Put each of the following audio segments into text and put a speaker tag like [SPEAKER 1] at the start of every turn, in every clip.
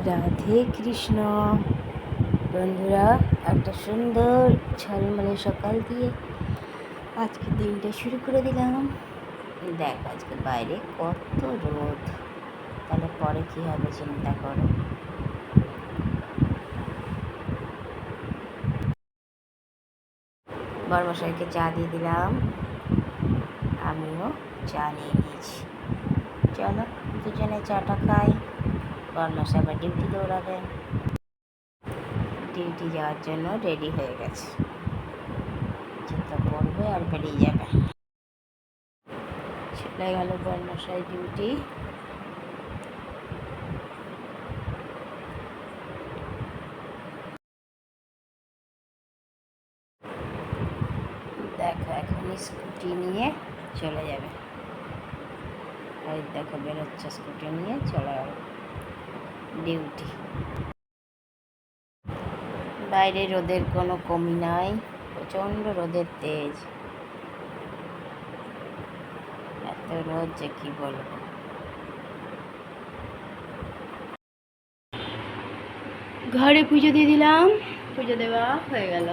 [SPEAKER 1] রাধে কৃষ্ণ। বন্ধুরা, একটা সুন্দর ঝলমলে সকাল দিয়ে আজকে দিনটা শুরু করে দিলাম। দেখ আজকে বাইরে কত রোদ, তাহলে পরে কী হবে চিন্তা করো। বড়মশাইকে চা দিয়ে দিলাম, আমিও চা নিয়ে নিয়েছি। চলো দুজনে চাটা খাই। বড়মশাই আবার ডিউটি দৌড়াবে, ডিউটি যাওয়ার জন্য রেডি হয়ে গেছে। জুতো পরবে আর বেরিয়ে যাবে। চলে গেল বড়মশাই ডিউটি। দেখো এখন স্কুটি নিয়ে চলে যাবে। ওই দেখো বেরোচ্ছে স্কুটি নিয়ে, চলে গেল ডিউটি। বাইরে রোদের কোনো কমি নাই, প্রচণ্ড রোদের তেজ। এত রোদ যে কি বলবো। ঘরে পুজো দিয়ে দিলাম, পুজো দেওয়া হয়ে গেল।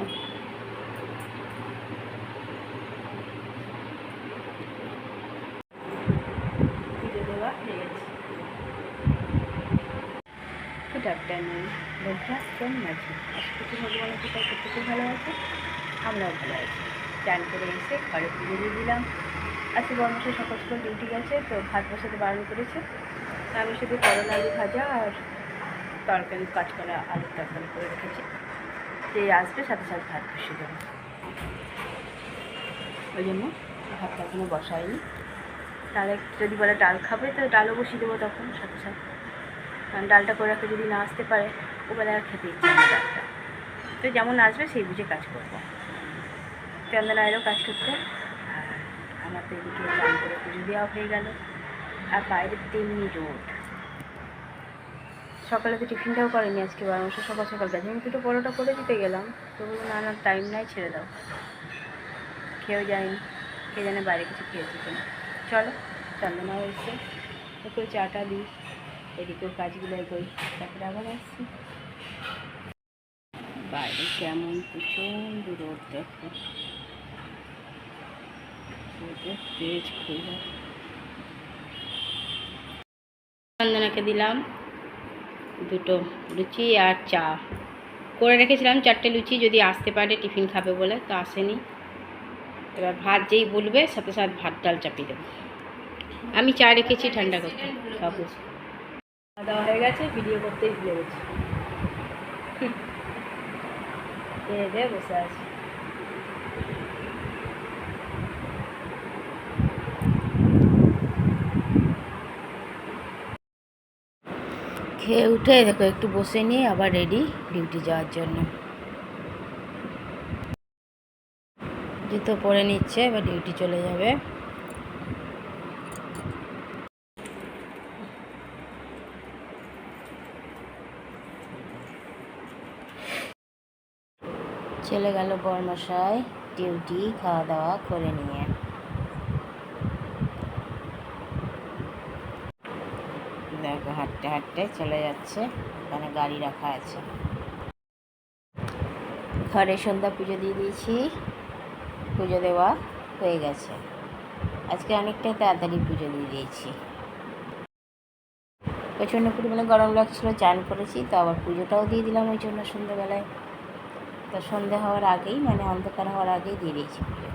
[SPEAKER 1] পুজো দেওয়া হয়ে গেছে। গুড আফটারনুন বন্ধুরা, কেমন আছি? আশা করছি ভগবানের কৃপায় প্রত্যেকে ভালো আছে, আমরাও ভালো আছি। চান করে এসে ঘরে পুজো দিয়ে দিলাম। আজকে বড়মশাই সকাল সকাল ডিউটি গেছে, তো ভাত বসাতে বারণ করেছে। আমি শুধু করলা আলু ভাজা আর তরকারি, কাঁচকলা আলুর তরকারি করে রেখেছি। যে আসবে সাথে সাথে ভাত বসিয়ে দেবো, ওই জন্য ভাতটা এখনো বসাইনি। তাহলে যদি বলে ডাল খাবে তো ডালও বসিয়ে দেবো তখন সাথে সাথে। কারণ ডালটা করে রাখতে যদি না আসতে পারে, ওবেলা আর খেতে ইচ্ছে হবে ডালটা। তো যেমন আসবে সেই বুঝে কাজ করবো। চন্দনা এরও কাজ করতে, আর আমার তো এদিকে চান করে পুজো দেওয়া হয়ে গেল। আর বাইরে তেমনি রোদ। সকালে তো টিফিনটাও করেনি আজকে, বড়মশাই সকাল সকাল গেছে। আমি দুটো পরোটা করে দিতে গেলাম, তো বললো না না টাইম নাই, ছেড়ে দাও। খেয়েও যায়নি, কে জানে বাইরে কিছু খেয়েছি কিনা। চলো চন্দনাও এসে ওকেও চাটা দিই, এদিকেও কাজগুলো এগোই, তারপরে আবার আসছি। বাইরে কেমন প্রচণ্ড রোদ, দেখো রোদের তেজ খুব। চন্দনাকে দিলাম দুটো লুচি আর চা করে রেখেছিলাম, 4টে লুচি, যদি আসতে পারে টিফিন খাবে বলে, তো আসেনি। এবার ভাত যেই বলবে সাথে সাথে ভাত ডাল চাপিয়ে দেবো। আমি চা রেখেছি ঠান্ডা করতে, খাবো। খাওয়া দাওয়া হয়ে গেছে, ভিডিও করতেই ভুলে গেছি। খেয়ে দিয়ে বসে আছি। খেয়ে উঠে দেখো একটু বসে নিয়ে আবার রেডি ডিউটি যাওয়ার জন্য। জুতো পরে নিচ্ছে, এবার ডিউটি চলে যাবে। চলে গেল বড়মশাই ডিউটি, খাওয়া দাওয়া করে নিয়ে। দেখো হাঁটতে হাঁটতে চলে যাচ্ছে, ওখানে গাড়ি রাখা আছে। ঘরে সন্ধ্যা পুজো দিয়ে দিয়েছি, পুজো দেওয়া হয়ে গেছে। আজকে অনেকটাই তাড়াতাড়ি পুজো দিয়ে দিয়েছি। প্রচণ্ড পরিমাণে গরম লাগছিলো, চান করেছি, তো আবার পুজোটাও দিয়ে দিলাম ওই জন্য সন্ধ্যাবেলায়। তো সন্ধ্যা হওয়ার আগেই, মানে অন্ধকার হওয়ার আগেই দিয়ে দিয়েছি পুজো।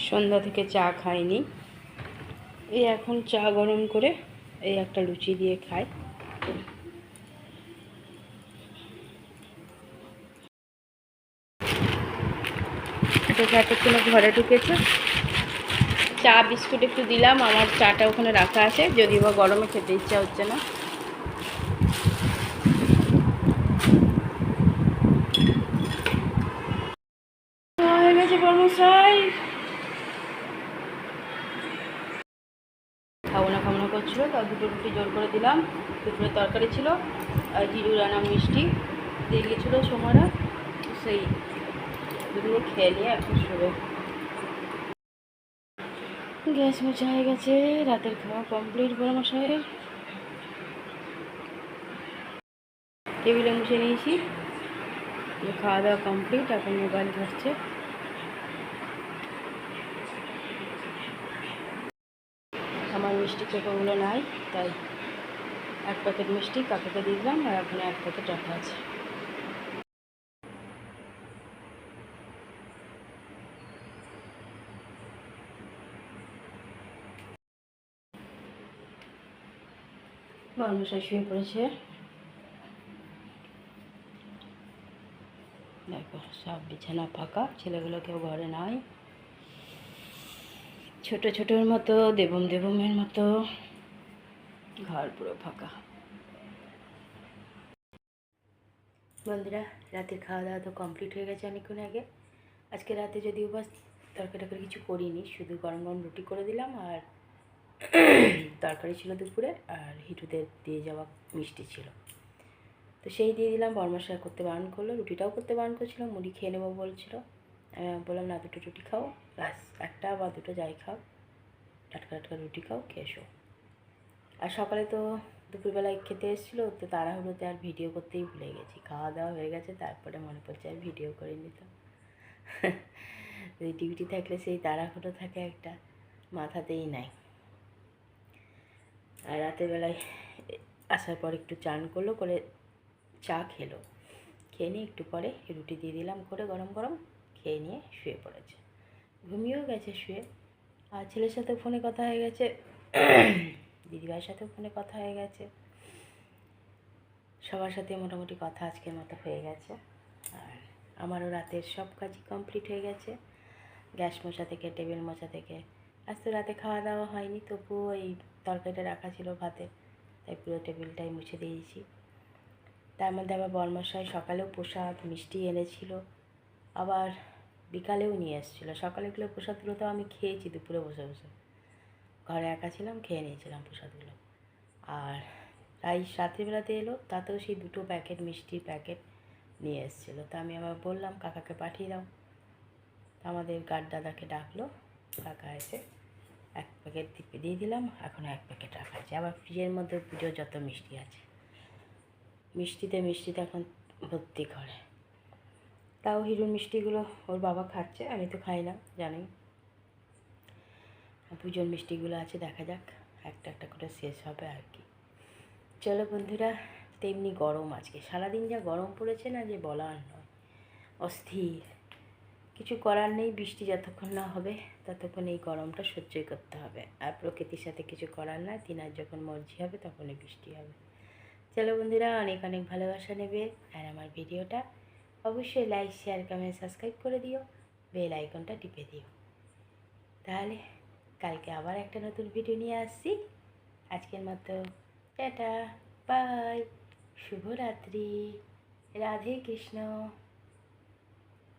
[SPEAKER 1] সন্ধ্যা থেকে চা খাইনি, এই এখন চা গরম করে এই একটা লুচি দিয়ে খাই। এতক্ষণে ঘরে ঢুকেছে, চা বিস্কুট একটু দিলাম, আমার চাটা ওখানে রাখা আছে, যদিও বা গরমে খেতে ইচ্ছা হচ্ছে না। হয়ে গেছে বড়মশাই, খাবো না করছিল, তাও দুটো রুটি জোর করে দিলাম। দুপুরে তরকারি ছিল আর জিরুর আনা মিষ্টি দিয়ে গিয়েছিলো সোমারা, সেই দুটো খেয়ে নিয়ে এখন শুরু। গ্যাস মোছা হয়ে গেছে, রাতের খাওয়া কমপ্লিট বড়মশাইয়ের। টেবিলে মুছে নিয়েছি, খাওয়া দাওয়া কমপ্লিট। এখন মোবাইল ধরছে। আমার মিষ্টি চোখগুলো নাই, তাই এক প্যাকেট মিষ্টি কাকাকে দিলাম, আর এখন এক প্যাকেট রাখা আছে। বর্মশাই শুয়ে পড়েছে, দেখো সব বিছানা ফাঁকা, ছেলেগুলো কেউ ঘরে নাই। ছোট ছোটোর মতো, দেবমের মতো ঘর পুরো ফাঁকা। বন্ধুরা, রাতের খাওয়া দাওয়া তো কমপ্লিট হয়ে গেছে অনেকক্ষণ আগে। আজকে রাতে যদিও বা তরকারি কিছু করিনি, শুধু গরম গরম রুটি করে দিলাম, আর তরকারি ছিল দুপুরে, আর হিটুদের দিয়ে যাওয়া মিষ্টি ছিল, তো সেই দিয়ে দিলাম। বর্মশাই করতে বারণ করলো, রুটিটাও করতে বারণ করছিল, মুড়ি খেয়ে নেবো বলছিল। বললাম না, দুটো রুটি খাও, ব্যাস, একটা বা দুটো যাই খাও, টাটকা টাটকা রুটি খাও, খেয়ে এসো। আর সকালে তো দুপুরবেলায় খেতে এসেছিলো, তো তাড়াহুড়োতে আর ভিডিও করতেই ভুলে গেছি। খাওয়া দাওয়া হয়ে গেছে, তারপরে মনে পড়ছে আর ভিডিও করে নিতাম। ডিউটি থাকলে সেই তাড়াহুড়ো থাকে একটা, মাথাতেই নাই। আর রাতের বেলায় আসার পর একটু চান করলো, করে চা খেলো, খেয়ে নিয়ে একটু পরে রুটি দিয়ে দিলাম করে গরম গরম, খেয়ে নিয়ে শুয়ে পড়েছে, ঘুমিয়েও গেছে শুয়ে। আর ছেলের সাথে ফোনে কথা হয়ে গেছে, দিদিভাইয়ের সাথেও ফোনে কথা হয়ে গেছে, সবার সাথে মোটামুটি কথা আজকের মতো হয়ে গেছে। আর আমারও রাতের সব কাজই কমপ্লিট হয়ে গেছে, গ্যাস মোছা থেকে, টেবিল মোছা থেকে। আজ তো রাতে খাওয়া দাওয়া হয়নি, তবুও এই তরকারিটা রাখা ছিল ভাতে, তাই পুরো টেবিলটাই মুছে দিয়েছি। তার মধ্যে আবার বর্মশাই সকালেও প্রসাদ মিষ্টি এনেছিল, আবার বিকালেও নিয়ে এসেছিলো। সকালেগুলো প্রসাদগুলো তো আমি খেয়েছি দুপুরে বসে বসে, ঘরে একা ছিলাম, খেয়ে নিয়েছিলাম প্রসাদগুলো। আর তাই রাত্রিবেলাতে এলো, তাতেও সেই দুটো প্যাকেট মিষ্টির প্যাকেট নিয়ে এসেছিলো। তো আমি আবার বললাম কাকাকে পাঠিয়ে দাও, আমাদের গার্ড দাদাকে ডাকলো, কাকা এসে এক প্যাকেট দিয়ে দিলাম, এখনও এক প্যাকেট রাখা আছে। আবার ফ্রিজের মধ্যে পুজোর যত মিষ্টি আছে, মিষ্টিতে এখন ভর্তি করে। তাও হিরোর মিষ্টিগুলো ওর বাবা খাচ্ছে, আমি তো খাই না জানি। পুজোর মিষ্টিগুলো আছে, দেখা যাক, একটা একটা করে শেষ হবে আর কি। চলো বন্ধুরা, তেমনি গরম আজকে সারাদিন যা গরম পড়েছে না, যে বলার নয়, অস্থির। কিছু করার নেই, বৃষ্টি যতক্ষণ না হবে ততক্ষণ এই গরমটা সহ্যই করতে হবে। আর প্রকৃতির সাথে কিছু করার না, তিনার যখন মর্জি হবে তখনই বৃষ্টি হবে। চলো বন্ধুরা, অনেক অনেক ভালোবাসা নেবে, আর আমার ভিডিওটা অবশ্যই লাইক, শেয়ার, কমেন্ট, সাবস্ক্রাইব করে দিও, বেল আইকনটা টিপে দিও। তাহলে কালকে আবার একটা নতুন ভিডিও নিয়ে আসছি। আজকের মতো টাটা, বাই, শুভরাত্রি, রাধে কৃষ্ণ।